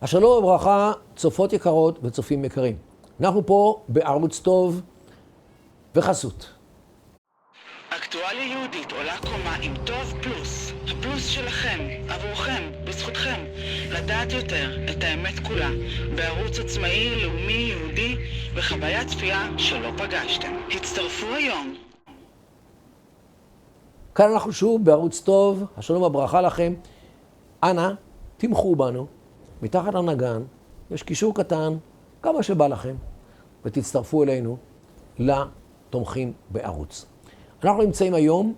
השלום וברכה, צופות יקרות וצופים יקרים. אנחנו פה בערוץ טוב וחסות. אקטואליה יהודית עולה קומה עם טוב פלוס. הפלוס שלכם, עבורכם, בזכותכם. לדעת יותר את האמת כולה. בערוץ עצמאי, לאומי, יהודי, וחוויית צפייה שלא פגשתם. הצטרפו היום. כאן אנחנו שוב בערוץ טוב, השלום וברכה לכם. אנא, תמכו בנו. מתחת לנגן, יש קישור קטן, כמה שבא לכם, ותצטרפו אלינו לתומכים בערוץ. אנחנו נמצאים היום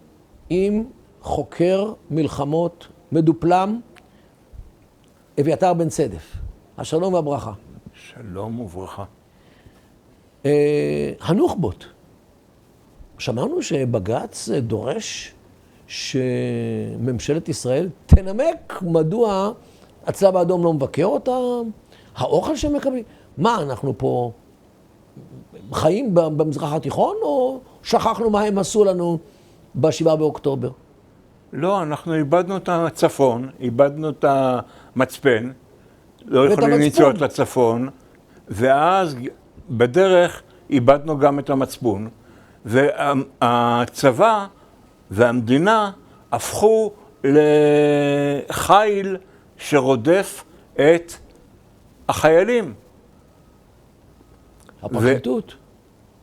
עם חוקר מלחמות מדופלם, אביתר בן צדף. השלום והברכה. שלום וברכה. הנוח'בות. שמענו שבג"ץ דורש שממשלת ישראל תנמק מדוע הצלב האדום לא מבקר אותם, האוכל שהם מקבלים. מה, אנחנו פה חיים במזרח התיכון, או שכחנו מה הם עשו לנו ב7 באוקטובר? לא, אנחנו איבדנו את הצפון, איבדנו את המצפן, לא יכולים לנסוע לצפון, ואז בדרך איבדנו גם את המצפון, והצבא והמדינה הפכו לחיל שרודף את החיילים. הפרקליטות?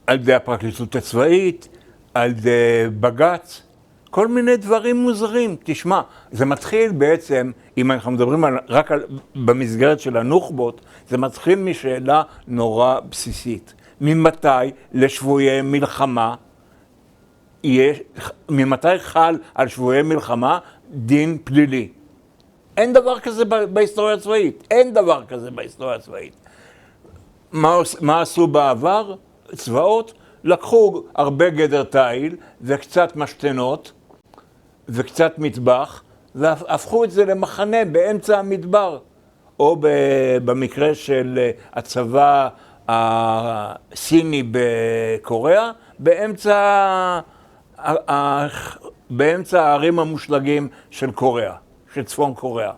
על ידי הפרקליטות הצבאית, על ידי בג"ץ, כל מיני דברים מוזרים. תשמע, זה מתחיל בעצם, אם אנחנו מדברים רק במסגרת של הנוח'בות, זה מתחיל משאלה נורא בסיסית. ממתי לשבויי מלחמה, ממתי חל על שבויי מלחמה דין פלילי? אין דבר כזה בהיסטוריה הצבאית, אין דבר כזה בהיסטוריה הצבאית. מה עשו בעבר? צבאות לקחו הרבה גדר תיל וקצת משתנות וקצת מטבח, והפכו את זה למחנה באמצע המדבר. או במקרה של הצבא הסיני בקוריאה, באמצע הערים המושלגים של קוריאה, של צפון קוריאה.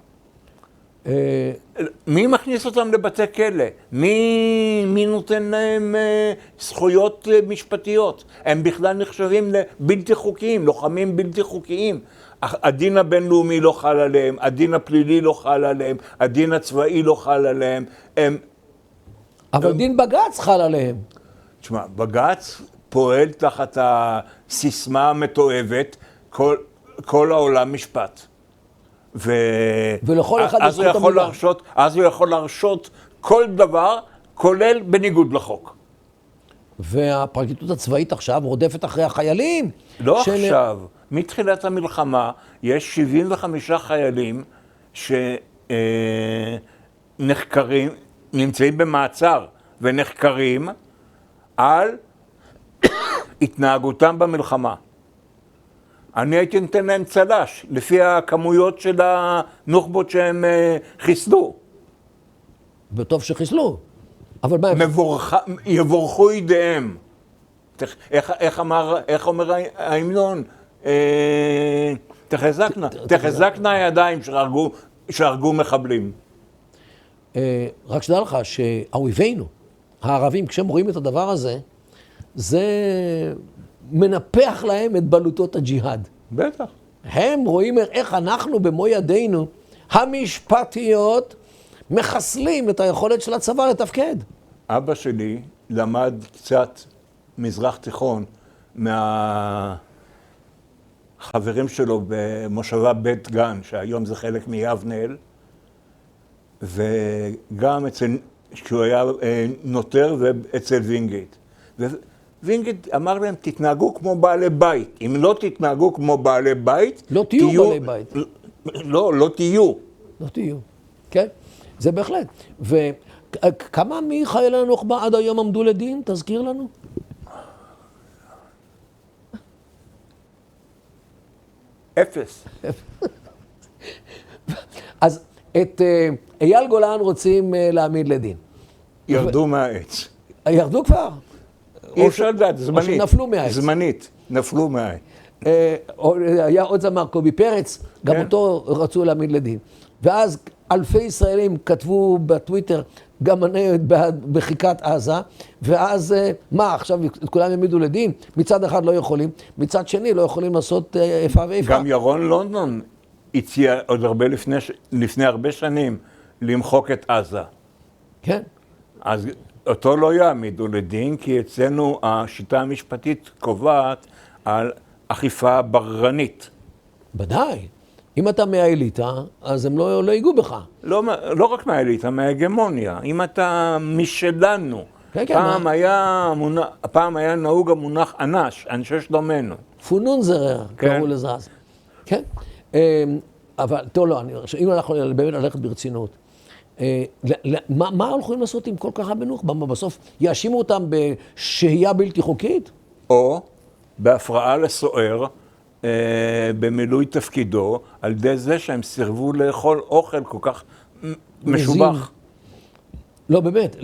מי מכניס אותם לבתי כלא? מי נותן להם זכויות משפטיות? הם בכלל נחשבים לבלתי חוקיים, לוחמים בלתי חוקיים. הדין הבינלאומי לא חל עליהם, הדין הפלילי לא חל עליהם, הדין הצבאי לא חל עליהם. אבל דין בג"ץ חל עליהם. תשמע, בג"ץ פועל תחת הסיסמה המתועבת, כל העולם משפט. ולכל אחד אז הוא יכול להרשות כל דבר, כולל בניגוד לחוק. והפרקליטות הצבאית עכשיו רודפת אחרי החיילים. לא עכשיו, מתחילת המלחמה יש 75 חיילים שנחקרים, נמצאים במעצר ונחקרים על התנהגותם במלחמה. אני הייתי נותן להם צל"ש, לפי הכמויות של הנוח'בות שהם חיסלו. וטוב שחיסלו. אבל מה... יבורכו ידיהם. איך אומר ההמנון? תחזקנה הידיים שהרגו מחבלים. רק שדע לך שהאויבינו, הערבים, כשהם רואים את הדבר הזה, זה מנפח להם את בלוטות הג'יהאד. בטח. הם רואים איך אנחנו במו ידינו המשפטיות מחסלים את היכולת של הצבא לתפקד. אבא שלי למד קצת מזרח תיכון מהחברים שלו במושבה בית גן, שהיום זה חלק מיבנאל, וגם כשהוא היה נוטר ואצל וינגייט. וינגייט אמר להם, תתנהגו כמו בעלי בית. אם לא תתנהגו כמו בעלי בית, לא תהיו בעלי בית. לא תהיו. לא תהיו, כן? זה בהחלט. וכמה מחיילי הנוח'בה עד היום עמדו לדין? תזכיר לנו. אפס. אז את אייל גולן רוצים להעמיד לדין. ירדו מהעץ. ירדו כבר? אי אפשר לדעת, זמנית. או שנפלו מהעץ. זמנית, נפלו מהעץ. היה עוד זמר, קובי פרץ, גם אותו רצו להעמיד לדין. ואז אלפי ישראלים כתבו בטוויטר, גם אני בחיקת עזה, ואז מה, עכשיו כולם יעמידו לדין? מצד אחד לא יכולים, מצד שני לא יכולים לעשות איפה ואיפה. גם ירון לונדון הציע עוד לפני הרבה שנים למחוק את עזה. כן. אז אותו לא יעמידו לדין, כי אצלנו השיטה המשפטית קובעת על אכיפה בררנית. ודאי. אם אתה מהאליטה, אז הם לא ייגעו בך. לא רק מהאליטה, מההגמוניה. אם אתה משלנו. כן, כן, פעם היה נהוג המונח אנש, אנשי שלומנו. פונונזרר, כן. קראו לזה אז. כן. אבל, טוב, לא, אם אנחנו באמת ללכת ברצינות, מה הולכים לעשות עם כל כך הרבה נוח'בה? בסוף יאשימו אותם בשהייה בלתי חוקית? או בהפרעה לסוער, במילוי תפקידו, על ידי זה שהם סירבו לאכול אוכל כל כך משובח. לא, באמת,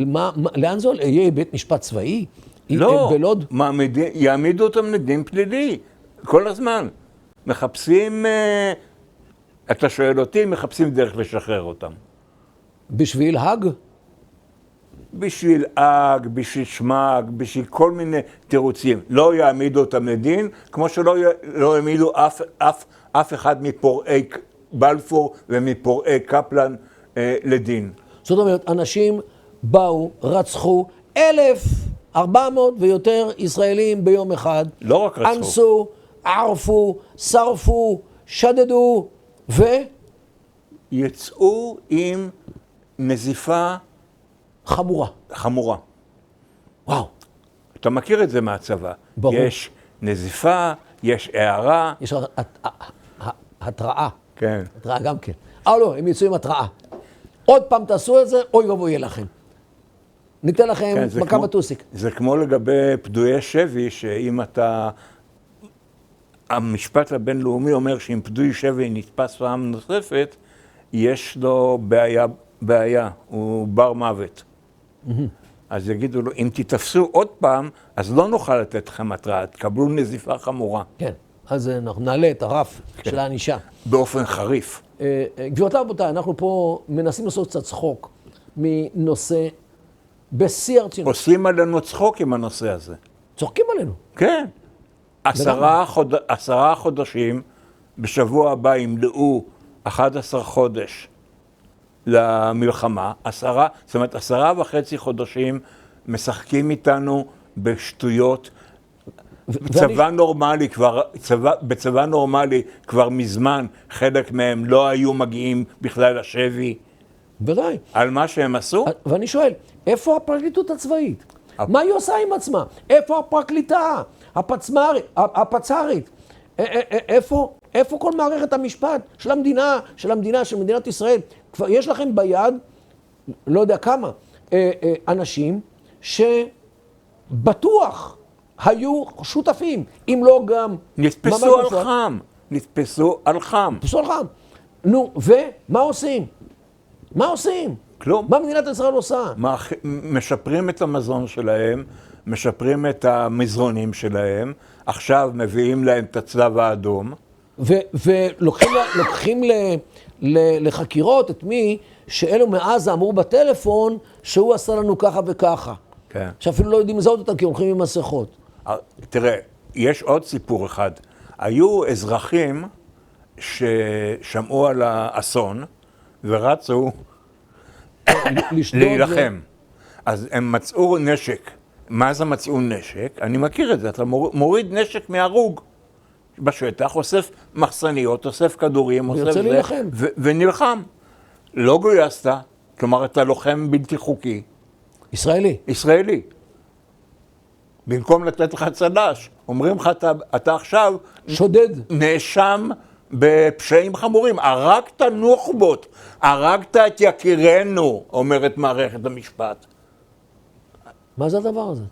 לאן זה יהיה בית משפט צבאי? לא, בלוד? יעמידו אותם לדין פלילי, כל הזמן. מחפשים, אתה שואל אותי, מחפשים דרך לשחרר אותם. בשביל האג? בשביל אג, בשביל שמאג, בשביל כל מיני תירוצים. לא יעמידו אותם לדין, כמו שלא יעמידו אף אחד מפורעי בלפור ומפורעי קפלן לדין. זאת אומרת, אנשים באו, רצחו 1,400 ויותר ישראלים ביום אחד. לא רק רצחו. אנסו, ערפו, שרפו, שדדו, יצאו עם נזיפה חמורה. וואו. אתה מכיר את זה מהצבא. ברור. יש נזיפה, יש הערה. יש התראה. כן. התראה גם כן. לא, הם יצאו עם התראה. עוד פעם תעשו את זה, אוי ואבוי יהיה לכם. ניתן לכם כן, מכה בטוסיק. זה כמו לגבי פדויי שבי, שאם אתה... המשפט הבינלאומי אומר שאם פדוי שבי נתפס פעם נוספת, יש לו בעיה, הוא בר מוות. אז יגידו לו, אם תתפסו עוד פעם, אז לא נוכל לתת לכם התראה, תקבלו נזיפה חמורה. כן, אז אנחנו נעלה את הרף של הענישה. באופן חריף. גבירותיי ורבותיי, אנחנו פה מנסים לעשות קצת צחוק מנושא בשיא הרצינות. עושים עלינו צחוק עם הנושא הזה. צוחקים עלינו. כן. 10 חודשים, בשבוע הבא ימלאו 11 חודש למלחמה, זאת אומרת 10.5 חודשים משחקים איתנו בשטויות. בצבא נורמלי כבר מזמן חלק מהם לא היו מגיעים בכלל לשבי. ודאי. על מה שהם עשו? ואני שואל, איפה הפרקליטות הצבאית? מה היא עושה עם עצמה? איפה הפרקליטה? הפצ"רית? איפה כל מערכת המשפט של המדינה, של מדינת ישראל? כבר יש לכם ביד, לא יודע כמה, אנשים שבטוח היו שותפים, אם לא גם... נתפסו על חם. נתפסו על חם. נו, ומה עושים? כלום. מה מדינת ישראל עושה? משפרים את המזון שלהם, משפרים את המזרונים שלהם, עכשיו מביאים להם את הצלב האדום. ולוקחים לחקירות את מי שאלו מעזה אמרו בטלפון שהוא עשה לנו ככה וככה. כן. שאפילו לא יודעים לזהות אותם כי הולכים עם מסכות. תראה, יש עוד סיפור אחד. היו אזרחים ששמעו על האסון ורצו להילחם. אז הם מצאו נשק. מה זה מצאו נשק? אני מכיר את זה. אתה מוריד נשק מהרוג בשטח, אוסף מחסניות, אוסף כדורים, אוסף זה, ונלחם. לא גויסת, כלומר אתה לוחם בלתי חוקי. ישראלי. במקום לתת לך צל"ש, אומרים לך אתה עכשיו שודד. נאשם בפשעים חמורים, הרגת נוח'בות, הרגת את יקירנו, אומרת מערכת המשפט. מה זה הדבר הזה?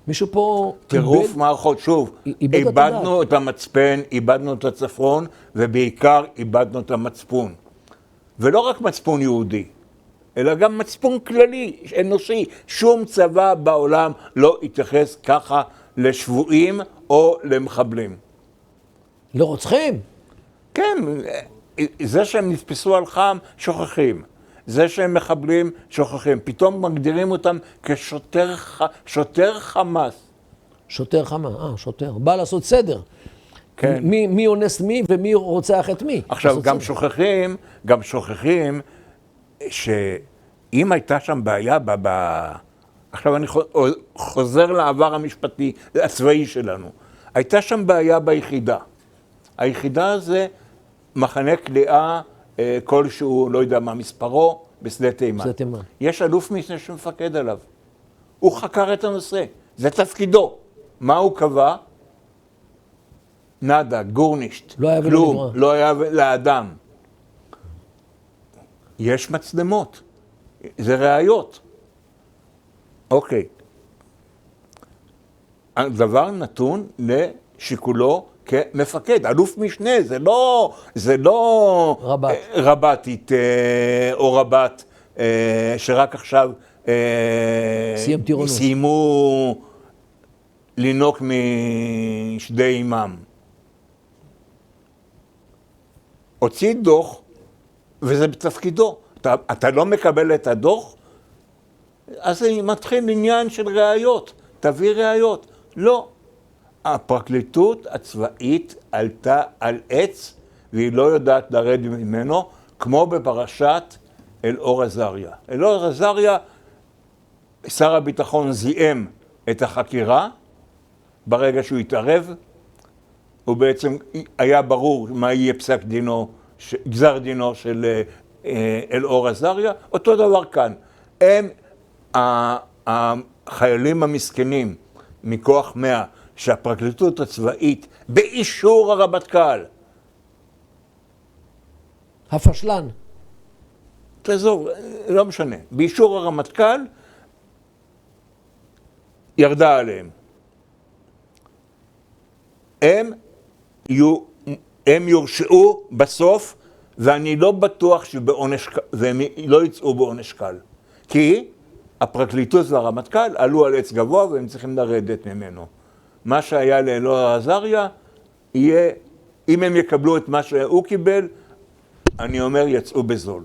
מישהו פה... טירוף מערכות, שוב, איבדנו את המצפן, איבדנו את הצפון, ובעיקר איבדנו את המצפון. ולא רק מצפון יהודי, אלא גם מצפון כללי, אנושי. שום צבא בעולם לא יתייחס ככה לשבויים או למחבלים. לרוצחים? כן, זה שהם נתפסו על חם, שוכחים. זה שהם מחבלים, שוכחים. פתאום מגדירים אותם כשוטר חמאס. שוטר חמה, שוטר. בא לעשות סדר. כן. מי אונס מי ומי רוצח את מי. עכשיו, גם שוכחים שאם הייתה שם בעיה עכשיו אני חוזר לעבר המשפטי, הצבאי שלנו. הייתה שם בעיה ביחידה. היחידה זה מחנה כליאה כלשהו, לא יודע מה מספרו, בשדה תימן. יש אלוף משנה שמפקד עליו. הוא חקר את הנושא. זה תפקידו. מה הוא קבע? נדה, גורנישט, כלום, לא היה לאדם. יש מצלמות, זה ראיות. אוקיי. הדבר נתון לשיקולו כמפקד, אלוף משנה, זה לא רבתית או רבת שרק עכשיו סיימו לינוק משדה אימם. הוציא דוח, וזה בתפקידו. אתה לא מקבל את הדוח, אז מתחיל עניין של ראיות. תביא ראיות. לא. הפרקליטות הצבאית עלתה על עץ, והיא לא יודעת לרד ממנו, כמו בפרשת אלאור עזריה. אלאור עזריה, שר הביטחון זיהם את החקירה, ברגע שהוא התערב, הוא בעצם היה ברור מה יהיה פסק דינו, גזר דינו של אלאור עזריה. אותו דבר כאן. הם החיילים המסכנים מכוח 100, שהפרקליטות הצבאית באישור הרמטכ"ל. הפשלן. תעזוב, לא משנה. באישור הרמטכ"ל ירדה עליהם. הם יורשעו בסוף, ואני לא בטוח והם לא יצאו בעונש קל. כי הפרקליטות והרמטכ"ל עלו על עץ גבוה והם צריכים לרדת ממנו. מה שהיה לאלאור עזריה יהיה, אם הם יקבלו את מה שהוא קיבל, אני אומר יצאו בזול.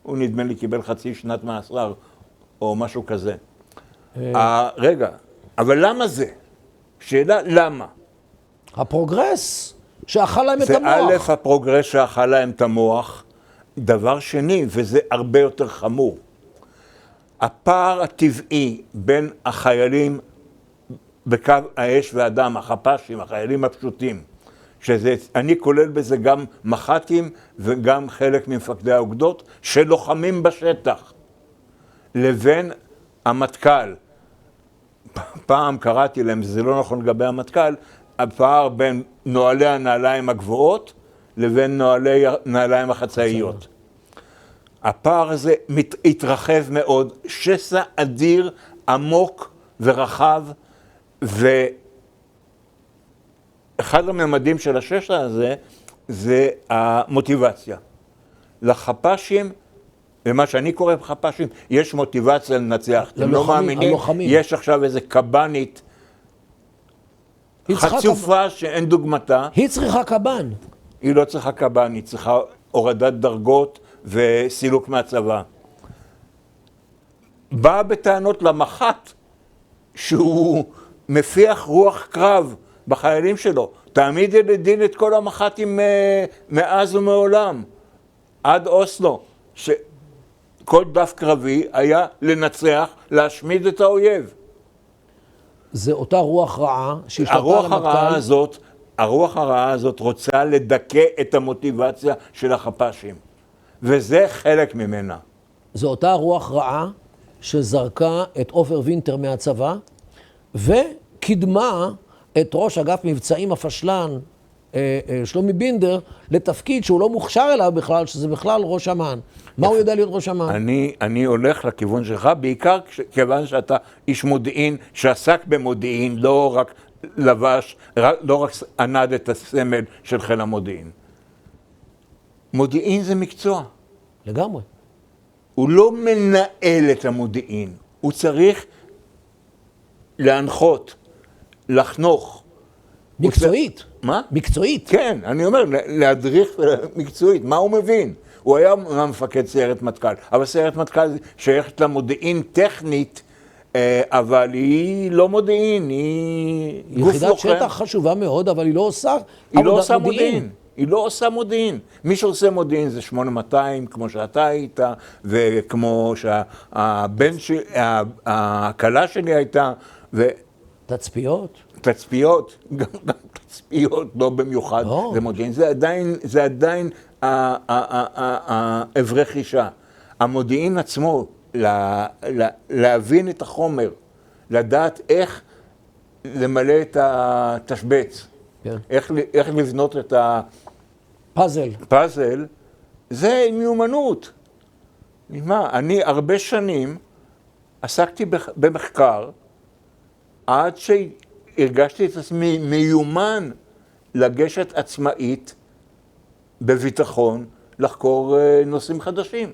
הוא נדמה לי קיבל חצי שנת מאסר או משהו כזה. רגע, אבל למה זה? שאלה למה? הפרוגרס שאכל להם את המוח. זה א', הפרוגרס שאכל להם את המוח. דבר שני, וזה הרבה יותר חמור, הפער הטבעי בין החיילים בקו האש והדם, החפ"שים, החיילים הפשוטים, אני כולל בזה גם מח"טים וגם חלק ממפקדי האוגדות, שלוחמים בשטח, לבין המטכ"ל. פעם קראתי להם, זה לא נכון לגבי המטכ"ל, הפער בין נועלי הנעליים הגבוהות לבין נועלי נעליים החצאיות. הפער הזה התרחב מאוד, שסע אדיר, עמוק ורחב, ואחד הממדים של השסע הזה זה המוטיבציה. לחפ"שים, ומה שאני קורא בחפ"שים, יש מוטיבציה לנצח. אתם לא מאמינים? יש עכשיו איזה קב"נית חצופה שאין דוגמתה. היא צריכה קב"ן. היא לא צריכה קב"ן, היא צריכה הורדת דרגות וסילוק מהצבא. באה בטענות למח"ט שהוא מפיח רוח קרב בחיילים שלו. תעמיד לדין את כל המח"טים מאז ומעולם, עד אוסלו, שכל דף קרבי היה לנצח, להשמיד את האויב. זה אותה רוח רעה שהשתלטה על המטכ"ל. הרוח הרעה הזאת רוצה לדכא את המוטיבציה של החפ"שים, וזה חלק ממנה. זו אותה רוח רעה שזרקה את עופר וינטר מהצבא, וקידמה את ראש אגף מבצעים הפשלן, שלומי בינדר, לתפקיד שהוא לא מוכשר אליו בכלל, שזה בכלל ראש אמ"ן. מה הוא יודע להיות ראש אמ"ן? אני הולך לכיוון שלך, בעיקר כיוון שאתה איש מודיעין שעסק במודיעין, לא רק לבש, לא רק ענד את הסמל של חיל המודיעין. מודיעין זה מקצוע. לגמרי. הוא לא מנהל את המודיעין, הוא צריך להנחות, לחנוך. מקצועית. מה? מקצועית. כן, אני אומר, להדריך מקצועית, מה הוא מבין? הוא היה מפקד סיירת מטכ"ל, אבל סיירת מטכ"ל שייכת למודיעין טכנית, אבל היא לא מודיעין, היא גוף לוחם. יחידת שטח חשובה מאוד, אבל היא לא עושה היא לא עבודת עושה מודיעין. מודיעין. היא לא עושה מודיעין. מי שעושה מודיעין זה 8200, כמו שאתה היית, וכמו שהבן שלי, הכלה שלי הייתה, תצפיות. תצפיות, גם תצפיות, לא במיוחד, לא. זה מודיעין, זה עדיין אברי חישה. המודיעין עצמו, להבין את החומר, לדעת איך למלא את התשבץ, כן. איך לבנות את פאזל. הפאזל, זה מיומנות. מה, אני הרבה שנים עסקתי במחקר, עד שהרגשתי את עצמי מיומן לגשת עצמאית בביטחון לחקור נושאים חדשים.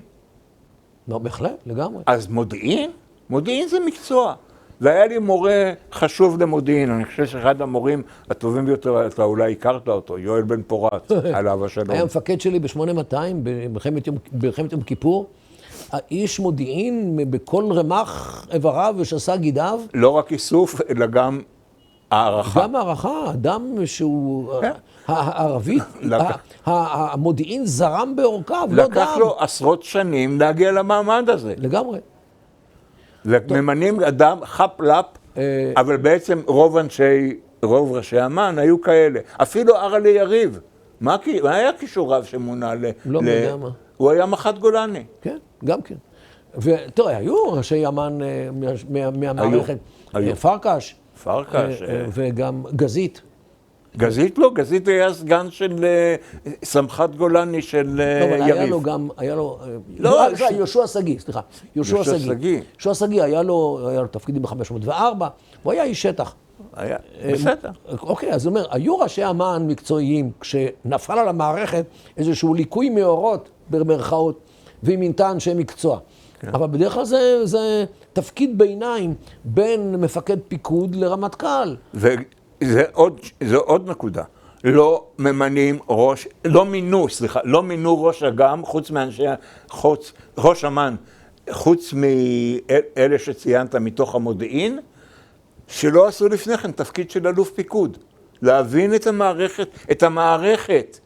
לא, בהחלט, לגמרי. אז מודיעין? מודיעין זה מקצוע. והיה לי מורה חשוב למודיעין, אני חושב שאחד המורים הטובים ביותר, אתה אולי הכרת אותו, יואל בן פורת, עליו השלום. היה מפקד שלי ב-8200, במלחמת יום כיפור, האיש מודיעין בכל רמ"ח איבריו ושס"ה גידיו. לא רק איסוף, אלא גם הערכה. גם הערכה, אדם שהוא הערבית, המודיעין זרם בעורקיו, לא דם. לקח לו עשרות שנים להגיע למעמד הזה. לגמרי. וממנים אדם חפלפ, אבל בעצם רוב ראשי אמ"ן היו כאלה. אפילו ארלה יריב, מה היה כישוריו שמונה לא יודע מה. הוא היה מח"ט גולני. כן, גם כן. ותראה, היו ראשי אמ"ן מהמערכת. היו. פרקש. פרקש. וגם גזית. גזית לא, גזית היה סגן של סמח"ט גולני של יריב. אבל היה לו, יהושע שגיא, סליחה. יהושע שגיא, היה לו תפקידים ב-504, הוא היה איש שטח. היה, בסדר. אוקיי, אז הוא אומר, היו ראשי אמ"ן מקצועיים, כשנפל על המערכת איזשהו ליקוי מאורות, במרכאות, והיא מינתה אנשי מקצוע. אבל בדרך כלל זה תפקיד ביניים בין מפקד פיקוד לרמטכ"ל. זה עוד נקודה. לא מינו ראש אג"ם, חוץ מאנשי, ראש אמ"ן, חוץ מאלה שציינת מתוך המודיעין, שלא עשו לפני כן תפקיד של אלוף פיקוד. להבין את המערכת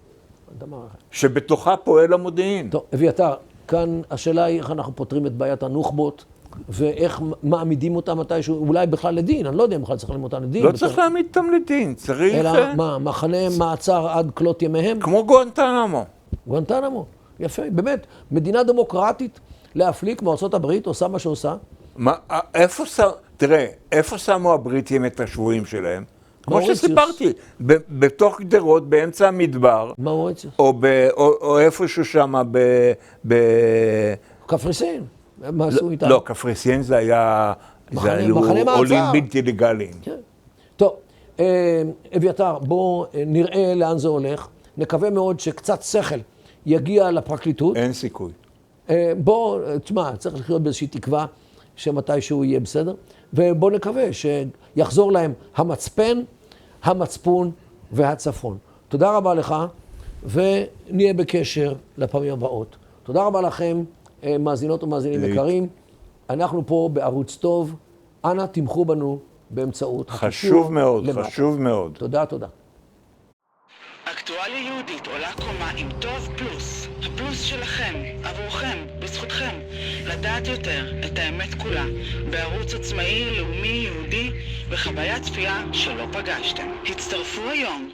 שבתוכה פועל המודיעין. טוב, אביתר, כאן השאלה היא איך אנחנו פותרים את בעיית הנוח'בות, ואיך מעמידים אותם מתישהו, אולי בכלל לדין, אני לא יודע אם בכלל צריך להעמיד אותם לדין. לא צריך להעמיד אותם לדין, צריך... אלא מה, מחנה מעצר עד כלות ימיהם? כמו גואנטנמו. גואנטנמו, יפה, באמת, מדינה דמוקרטית, להפליא כמו ארצות הברית, עושה מה שעושה. תראה, איפה שמו הבריטים את השבויים שלהם? כמו שסיפרתי, בתוך גדרות, באמצע המדבר, או איפשהו שם קפריסין, מה עשו איתם? לא, קפריסין זה היו עולים בלתי לגליים. טוב, אביתר, בואו נראה לאן זה הולך. נקווה מאוד שקצת שכל יגיע לפרקליטות. אין סיכוי. בואו, תשמע, צריך לחיות באיזושהי תקווה שמתישהו יהיה בסדר, ובואו נקווה שיחזור להם המצפן, המצפון והצפון. תודה רבה לך, ונהיה בקשר לפעמים הבאות. תודה רבה לכם, מאזינות ומאזינים יקרים. אנחנו פה בערוץ טוב. אנא תמכו בנו באמצעות חשוב מאוד, חשוב מאוד. תודה, תודה. אקטואליה יהודית עולה קומה עם טוב פלוס. הפלוס שלכם, עבורכם, בזכותכם. לדעת יותר את האמת כולה. בערוץ עצמאי, לאומי, יהודי, וחוויית צפייה שלא פגשתם. הצטרפו היום.